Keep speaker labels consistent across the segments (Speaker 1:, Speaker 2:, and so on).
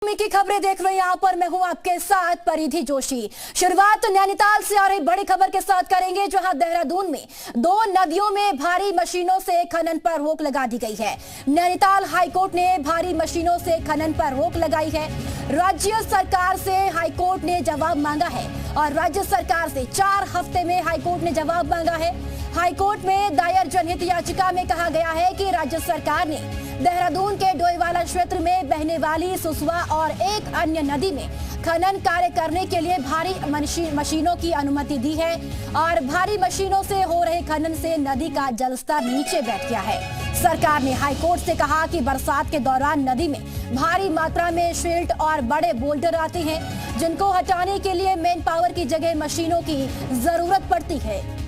Speaker 1: की खबरें देख रहे हैं यहाँ पर मैं हूं आपके साथ परिधि जोशी। शुरुआत नैनीताल से आ रही बड़ी खबर के साथ करेंगे, जहां देहरादून में दो नदियों में भारी मशीनों से खनन पर रोक लगा दी गई है। नैनीताल हाईकोर्ट ने भारी मशीनों से खनन पर रोक लगाई है। राज्य सरकार से हाईकोर्ट ने जवाब मांगा है और राज्य सरकार से 4 हफ्ते में हाईकोर्ट ने जवाब मांगा है। हाईकोर्ट में दायर जनहित याचिका में कहा गया है कि राज्य सरकार ने देहरादून के डोईवाला क्षेत्र में बहने वाली सुसवा और एक अन्य नदी में खनन कार्य करने के लिए भारी मशीनों की अनुमति दी है और भारी मशीनों से हो रहे खनन से नदी का जलस्तर नीचे बैठ गया है। सरकार ने हाईकोर्ट से कहा कि बरसात के दौरान नदी में भारी मात्रा में सिल्ट और बड़े बोल्डर आते हैं, जिनको हटाने के लिए मैन पावर की जगह मशीनों की जरूरत पड़ती है।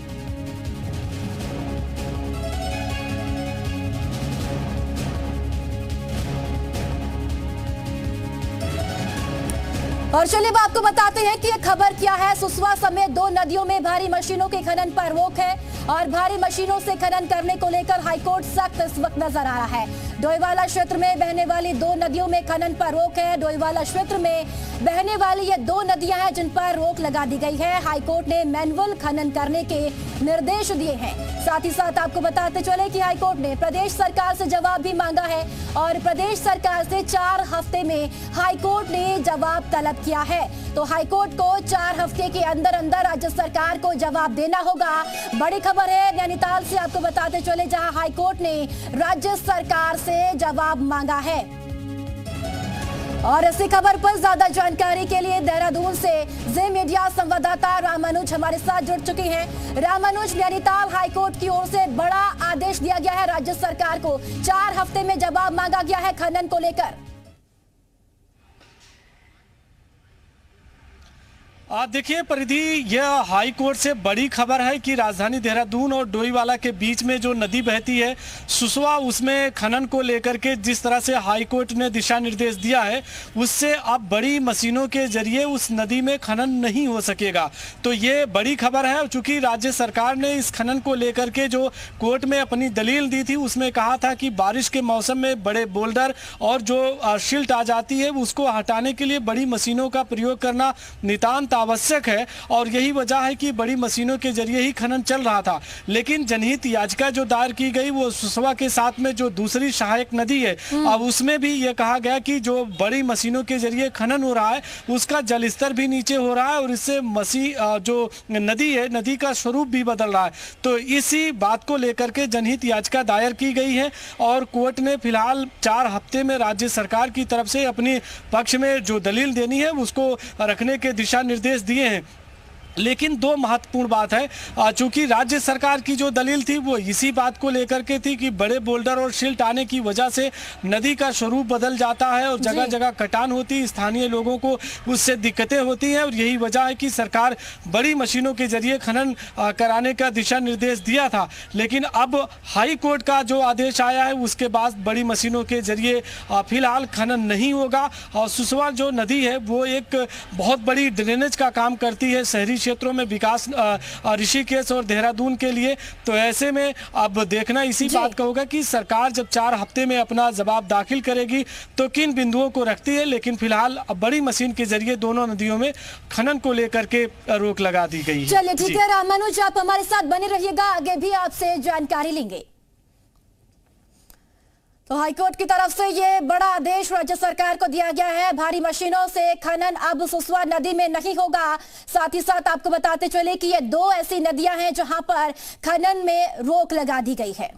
Speaker 1: और चलिए अब आपको बताते हैं कि ये खबर क्या है। सुसवा समेत 2 नदियों में भारी मशीनों के खनन पर रोक है और भारी मशीनों से खनन करने को लेकर हाईकोर्ट सख्त इस वक्त नजर आ रहा है। डोईवाला क्षेत्र में बहने वाली 2 नदियों में खनन पर रोक है। डोईवाला क्षेत्र में बहने वाली ये 2 नदियां हैं जिन पर रोक लगा दी गई है। हाईकोर्ट ने मैनुअल खनन करने के निर्देश दिए हैं। साथ ही साथ आपको बताते चले कि हाईकोर्ट ने प्रदेश सरकार से जवाब भी मांगा है और प्रदेश सरकार से 4 हफ्ते में हाईकोर्ट ने जवाब तलब किया है। तो हाईकोर्ट को 4 हफ्ते के अंदर अंदर राज्य सरकार को जवाब देना होगा। बड़ी खबर है नैनीताल से आपको बताते चले, जहां हाईकोर्ट ने राज्य सरकार से जवाब मांगा है। और इसी खबर पर ज्यादा जानकारी के लिए देहरादून से जी मीडिया संवाददाता रामानुज हमारे साथ जुड़ चुकी हैं। रामानुज, नैनीताल हाईकोर्ट की ओर से बड़ा आदेश दिया गया है राज्य सरकार को, 4 हफ्ते में जवाब मांगा गया है खनन को लेकर।
Speaker 2: देखिए परिधि, यह हाई कोर्ट से बड़ी खबर है कि राजधानी देहरादून और डोईवाला के बीच में जो नदी बहती है सुसवा, उसमें खनन को लेकर के जिस तरह से हाई कोर्ट ने दिशा निर्देश दिया है, उससे अब बड़ी मशीनों के जरिए उस नदी में खनन नहीं हो सकेगा। तो ये बड़ी खबर है। चूंकि राज्य सरकार ने इस खनन को लेकर के जो कोर्ट में अपनी दलील दी थी, उसमें कहा था कि बारिश के मौसम में बड़े बोल्डर और जो सिल्ट आ जाती है उसको हटाने के लिए बड़ी मशीनों का प्रयोग करना नितांत आवश्यक है और यही वजह है कि बड़ी मशीनों के जरिए ही खनन चल रहा था। लेकिन जनहित याचिका जो दायर की गई वो सुसवा के साथ में जो दूसरी सहायक नदी है, अब उसमें भी ये कहा गया कि जो बड़ी मशीनों के जरिए खनन हो रहा है उसका जलस्तर भी नीचे हो रहा है और इससे जो नदी है, नदी का स्वरूप भी बदल रहा है। तो इसी बात को लेकर के जनहित याचिका दायर की गई है और कोर्ट ने फिलहाल 4 हफ्ते में राज्य सरकार की तरफ से अपनी पक्ष में जो दलील देनी है उसको रखने के दिशा निर्देश दिए हैं। लेकिन 2 महत्वपूर्ण बात है। चूंकि राज्य सरकार की जो दलील थी वो इसी बात को लेकर के थी कि बड़े बोल्डर और सिल्ट आने की वजह से नदी का स्वरूप बदल जाता है और जगह जगह कटान होती, स्थानीय लोगों को उससे दिक्कतें होती हैं और यही वजह है कि सरकार बड़ी मशीनों के जरिए खनन कराने का दिशा निर्देश दिया था। लेकिन अब हाई कोर्ट का जो आदेश आया है उसके बाद बड़ी मशीनों के जरिए फिलहाल खनन नहीं होगा। और सुसवा जो नदी है वो एक बहुत बड़ी ड्रेनेज का काम करती है शहरी क्षेत्रों में, विकास ऋषिकेश और देहरादून के लिए। तो ऐसे में अब देखना इसी बात का होगा कि सरकार जब 4 हफ्ते में अपना जवाब दाखिल करेगी तो किन बिंदुओं को रखती है। लेकिन फिलहाल बड़ी मशीन के जरिए दोनों नदियों में खनन को लेकर के रोक लगा दी गई है।
Speaker 1: चलिए ठीक है रामानुज, आप हमारे साथ बने रहिएगा, आगे भी आपसे जानकारी लेंगे। तो हाईकोर्ट की तरफ से ये बड़ा आदेश राज्य सरकार को दिया गया है। भारी मशीनों से खनन अब सुसवा नदी में नहीं होगा। साथ ही साथ आपको बताते चले कि ये 2 ऐसी नदियां हैं जहां पर खनन में रोक लगा दी गई है।